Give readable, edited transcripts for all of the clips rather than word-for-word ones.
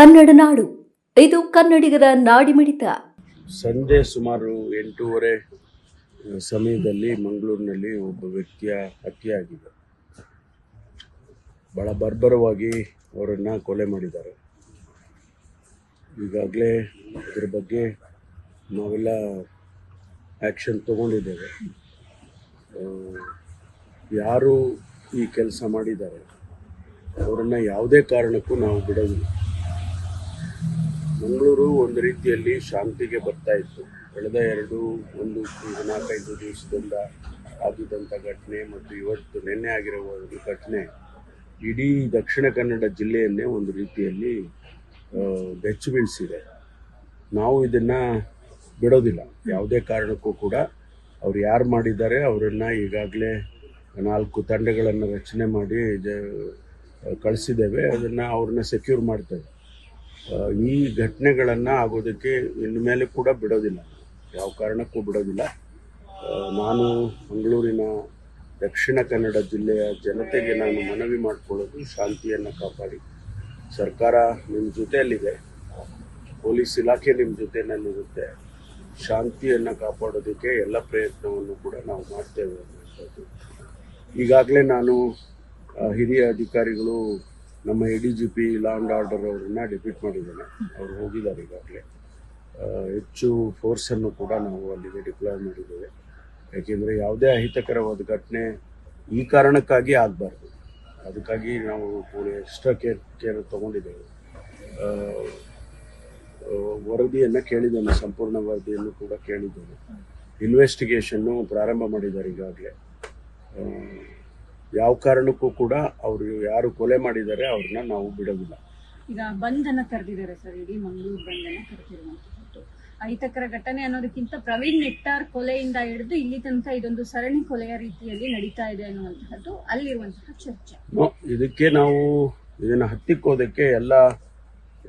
ಕನ್ನಡ ನಾಡು, ಇದು ಕನ್ನಡಿಗರ ನಾಡಿಮಿಡಿತ. ಸಂಜೆ ಸುಮಾರು 8:30 ಸಮಯದಲ್ಲಿ ಮಂಗಳೂರಿನಲ್ಲಿ ಒಬ್ಬ ವ್ಯಕ್ತಿಯ ಹತ್ಯೆಯಾಗಿದೆ. ಭಾಳ ಬರ್ಬರವಾಗಿ ಅವರನ್ನು ಕೊಲೆ ಮಾಡಿದ್ದಾರೆ. ಈಗಾಗಲೇ ಇದರ ಬಗ್ಗೆ ನಾವೆಲ್ಲ ಆ್ಯಕ್ಷನ್ ತಗೊಂಡಿದ್ದೇವೆ. ಯಾರು ಈ ಕೆಲಸ ಮಾಡಿದ್ದಾರೆ ಅವರನ್ನು ಯಾವುದೇ ಕಾರಣಕ್ಕೂ ನಾವು ಬಿಡೋದಿಲ್ಲ. ಮಂಗಳೂರು ಒಂದು ರೀತಿಯಲ್ಲಿ ಶಾಂತಿಗೆ ಬರ್ತಾ ಇತ್ತು. ಕಳೆದ 4-5 ದಿವಸದಿಂದ ಆಗಿದ್ದಂಥ ಘಟನೆ ಮತ್ತು ಇವತ್ತು ನಿನ್ನೆ ಆಗಿರುವ ಒಂದು ಘಟನೆ ಇಡೀ ದಕ್ಷಿಣ ಕನ್ನಡ ಜಿಲ್ಲೆಯನ್ನೇ ಒಂದು ರೀತಿಯಲ್ಲಿ ಬೆಚ್ಚಿ ಬೀಳಿಸಿದೆ. ನಾವು ಇದನ್ನು ಬಿಡೋದಿಲ್ಲ. ಯಾವುದೇ ಕಾರಣಕ್ಕೂ ಕೂಡ ಅವ್ರು ಯಾರು ಮಾಡಿದ್ದಾರೆ ಅವರನ್ನು ಈಗಾಗಲೇ 4 ತಂಡಗಳನ್ನು ರಚನೆ ಮಾಡಿ ಕಳಿಸಿದ್ದೇವೆ. ಅವ್ರನ್ನ ಸೆಕ್ಯೂರ್ ಮಾಡ್ತೇವೆ. ಈ ಘಟನೆಗಳನ್ನು ಆಗೋದಕ್ಕೆ ಇನ್ನು ಮೇಲೆ ಕೂಡ ಬಿಡೋದಿಲ್ಲ, ಯಾವ ಕಾರಣಕ್ಕೂ ಬಿಡೋದಿಲ್ಲ. ನಾನು ಮಂಗಳೂರಿನ ದಕ್ಷಿಣ ಕನ್ನಡ ಜಿಲ್ಲೆಯ ಜನತೆಗೆ ನಾನು ಮನವಿ ಮಾಡಿಕೊಳ್ಳೋದು, ಶಾಂತಿಯನ್ನು ಕಾಪಾಡಿ. ಸರ್ಕಾರ ನಿಮ್ಮ ಜೊತೆಯಲ್ಲಿದೆ, ಪೊಲೀಸ್ ಇಲಾಖೆ ನಿಮ್ಮ ಜೊತೆಯಲ್ಲಿರುತ್ತೆ. ಶಾಂತಿಯನ್ನು ಕಾಪಾಡೋದಕ್ಕೆ ಎಲ್ಲ ಪ್ರಯತ್ನವನ್ನು ಕೂಡ ನಾವು ಮಾಡ್ತೇವೆ ಅನ್ನುವಂಥದ್ದು. ಈಗಾಗಲೇ ನಾನು ಹಿರಿಯ ಅಧಿಕಾರಿಗಳು, ನಮ್ಮ ADGP ಲಾ ಆ್ಯಂಡ್ ಆರ್ಡರ್ ಅವರನ್ನು ಡೆಪ್ಯೂಟ್ ಮಾಡಿದ್ದೇನೆ. ಅವರು ಹೋಗಿದ್ದಾರೆ. ಈಗಾಗಲೇ ಹೆಚ್ಚು ಫೋರ್ಸನ್ನು ಕೂಡ ನಾವು ಅಲ್ಲಿಗೆ ಡಿಪ್ಲಾಯ್ ಮಾಡಿದ್ದೇವೆ. ಯಾಕೆಂದರೆ ಯಾವುದೇ ಅಹಿತಕರವಾದ ಘಟನೆ ಈ ಕಾರಣಕ್ಕಾಗಿ ಆಗಬಾರ್ದು. ಅದಕ್ಕಾಗಿ ನಾವು ಎಕ್ಸ್ಟ್ರಾ ಕೇರ್ ತೊಗೊಂಡಿದ್ದೇವೆ. ವರದಿಯನ್ನು ಕೇಳಿದ್ದೇನೆ, ಸಂಪೂರ್ಣ ವರದಿಯನ್ನು ಕೂಡ ಕೇಳಿದ್ದೇನೆ. ಇನ್ವೆಸ್ಟಿಗೇಷನ್ನು ಪ್ರಾರಂಭ ಮಾಡಿದ್ದಾರೆ ಈಗಾಗಲೇ. ಯಾವ ಕಾರಣಕ್ಕೂ ಕೂಡ ಅವರು ಯಾರು ಕೊಲೆ ಮಾಡಿದ್ದಾರೆ ಅವ್ರನ್ನ ನಾವು ಬಿಡೋದಿಲ್ಲ. ಈಗ ಬಂಧನ ಕರೆದಿದ್ದಾರೆ ಸರ್, ಇಡೀ ಮಂಗಳೂರು ಬಂಧನ ಕರೆದಿರುವಂತದ್ದು ಅಹಿತಕರ ಘಟನೆ ಅನ್ನೋದಕ್ಕಿಂತ ಪ್ರವೀಣ್ ನೆಟ್ಟಾರ್ ಕೊಲೆಯಿಂದ ಹಿಡಿದು ಇಲ್ಲಿ ತನಕ ಇದೊಂದು ಸರಣಿ ಕೊಲೆಯ ರೀತಿಯಲ್ಲಿ ನಡೀತಾ ಇದೆ ಅನ್ನುವಂತಹದ್ದು ಅಲ್ಲಿರುವಂತಹ ಚರ್ಚೆ. ಇದಕ್ಕೆ ನಾವು ಇದನ್ನು ಹತ್ತಿಕ್ಕೋದಕ್ಕೆ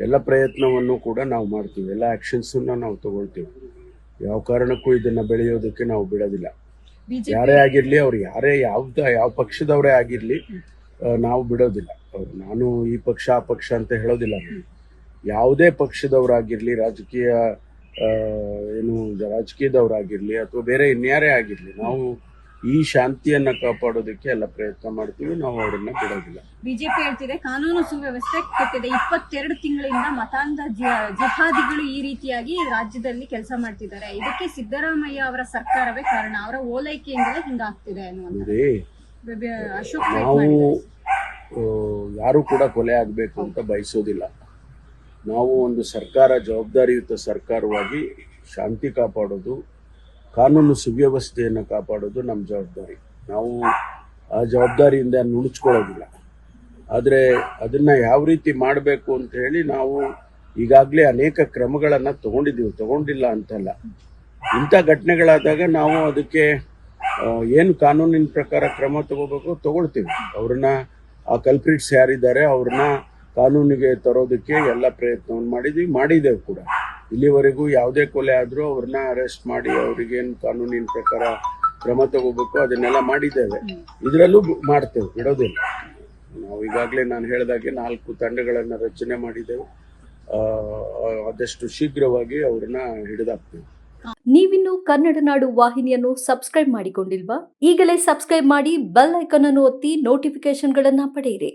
ಎಲ್ಲ ಪ್ರಯತ್ನವನ್ನು ಕೂಡ ನಾವು ಮಾಡ್ತೀವಿ. ಎಲ್ಲ ಆ್ಯಕ್ಷನ್ಸನ್ನು ನಾವು ತಗೊಳ್ತೀವಿ. ಯಾವ ಕಾರಣಕ್ಕೂ ಇದನ್ನು ಬೆಳೆಯೋದಕ್ಕೆ ನಾವು ಬಿಡೋದಿಲ್ಲ. ಯಾರೇ ಆಗಿರಲಿ, ಅವ್ರು ಯಾವ ಪಕ್ಷದವರೇ ಆಗಿರಲಿ, ನಾವು ಬಿಡೋದಿಲ್ಲ. ನಾನು ಈ ಪಕ್ಷ ಆ ಪಕ್ಷ ಅಂತ ಹೇಳೋದಿಲ್ಲ. ಯಾವುದೇ ಪಕ್ಷದವರಾಗಿರಲಿ, ರಾಜಕೀಯದವರಾಗಿರಲಿ ಅಥವಾ ಬೇರೆ ಇನ್ಯಾರೇ ಆಗಿರಲಿ, ನಾವು ಈ ಶಾಂತಿಯನ್ನು ಕಾಪಾಡೋದಕ್ಕೆ ಎಲ್ಲ ಪ್ರಯತ್ನ ಮಾಡ್ತೀವಿ. ನಾವು ಅವರನ್ನ ಬಿಡೋದಿಲ್ಲ. ಬಿಜೆಪಿ ಹೇಳ್ತಿದೆ ಕಾನೂನು ಸುವ್ಯವಸ್ಥೆ ಕೆಟ್ಟಿದೆ. 22 ತಿಂಗಳಿಂದ ಮತಾಂಧ ಜಿಹಾದಿಗಳು ಈ ರೀತಿಯಾಗಿ ರಾಜ್ಯದಲ್ಲಿ ಕೆಲಸ ಮಾಡ್ತಿದ್ದಾರೆ. ಇದಕ್ಕೆ ಸಿದ್ದರಾಮಯ್ಯ ಅವರ ಸರ್ಕಾರವೇ ಕಾರಣ, ಅವರ ಓಲೈಕೆಯಿಂದಲೇ ಹಿಂಗಾಗ್ತಿದೆ ಅನ್ನುವಂಥದ್ದು ಅಶೋಕ್. ನಾವು ಯಾರು ಕೂಡ ಕೊಲೆ ಆಗಬೇಕು ಅಂತ ಬಯಸೋದಿಲ್ಲ. ನಾವು ಒಂದು ಸರ್ಕಾರ, ಜವಾಬ್ದಾರಿಯುತ ಸರ್ಕಾರವಾಗಿ ಶಾಂತಿ ಕಾಪಾಡೋದು, ಕಾನೂನು ಸುವ್ಯವಸ್ಥೆಯನ್ನು ಕಾಪಾಡೋದು ನಮ್ಮ ಜವಾಬ್ದಾರಿ. ನಾವು ಆ ಜವಾಬ್ದಾರಿಯಿಂದ ನುಣುಚ್ಕೊಳ್ಳೋದಿಲ್ಲ. ಆದರೆ ಅದನ್ನು ಯಾವ ರೀತಿ ಮಾಡಬೇಕು ಅಂತ ಹೇಳಿ ನಾವು ಈಗಾಗಲೇ ಅನೇಕ ಕ್ರಮಗಳನ್ನು ತಗೊಂಡಿಲ್ಲ ಅಂತಲ್ಲ. ಇಂಥ ಘಟನೆಗಳಾದಾಗ ನಾವು ಅದಕ್ಕೆ ಏನು ಕಾನೂನಿನ ಪ್ರಕಾರ ಕ್ರಮ ತಗೊಳ್ತೀವಿ. ಅವ್ರನ್ನ, ಆ ಕಲ್ಪ್ರಿಟ್ಸ್ ಯಾರಿದ್ದಾರೆ ಅವ್ರನ್ನ ಕಾನೂನಿಗೆ ತರೋದಕ್ಕೆ ಎಲ್ಲ ಪ್ರಯತ್ನವನ್ನು ಮಾಡಿದ್ದೇವೆ ಕೂಡ. ಇಲ್ಲಿವರೆಗೂ ಯಾವುದೇ ಕೊಲೆ ಆದರೂ ಅವ್ರನ್ನ ಅರೆಸ್ಟ್ ಮಾಡಿ ಅವ್ರಿಗೇನು ಕಾನೂನಿನ ಪ್ರಕಾರ ಕ್ರಮ ತಗೋಬೇಕು ಅದನ್ನೆಲ್ಲ ಮಾಡಿದ್ದೇವೆ. ಇದರಲ್ಲೂ ಮಾಡ್ತೇವೆ, ಬಿಡೋದಿಲ್ಲ. ನಾವು ಈಗಾಗಲೇ ನಾನು ಹೇಳಿದಾಗೆ 4 ತಂಡಗಳನ್ನು ರಚನೆ ಮಾಡಿದ್ದೇವೆ. ಆದಷ್ಟು ಶೀಘ್ರವಾಗಿ ಅವ್ರನ್ನ ಹಿಡಿದಾಕ್ತೇವೆ. ನೀವಿನ್ನು ಕನ್ನಡ ನಾಡು ವಾಹಿನಿಯನ್ನು ಸಬ್ಸ್ಕ್ರೈಬ್ ಮಾಡಿಕೊಂಡಿಲ್ವಾ? ಈಗಲೇ ಸಬ್ಸ್ಕ್ರೈಬ್ ಮಾಡಿ, ಬೆಲ್ ಐಕಾನ್ ಅನ್ನು ಒತ್ತಿ ನೋಟಿಫಿಕೇಶನ್ಗಳನ್ನು ಪಡೆಯಿರಿ.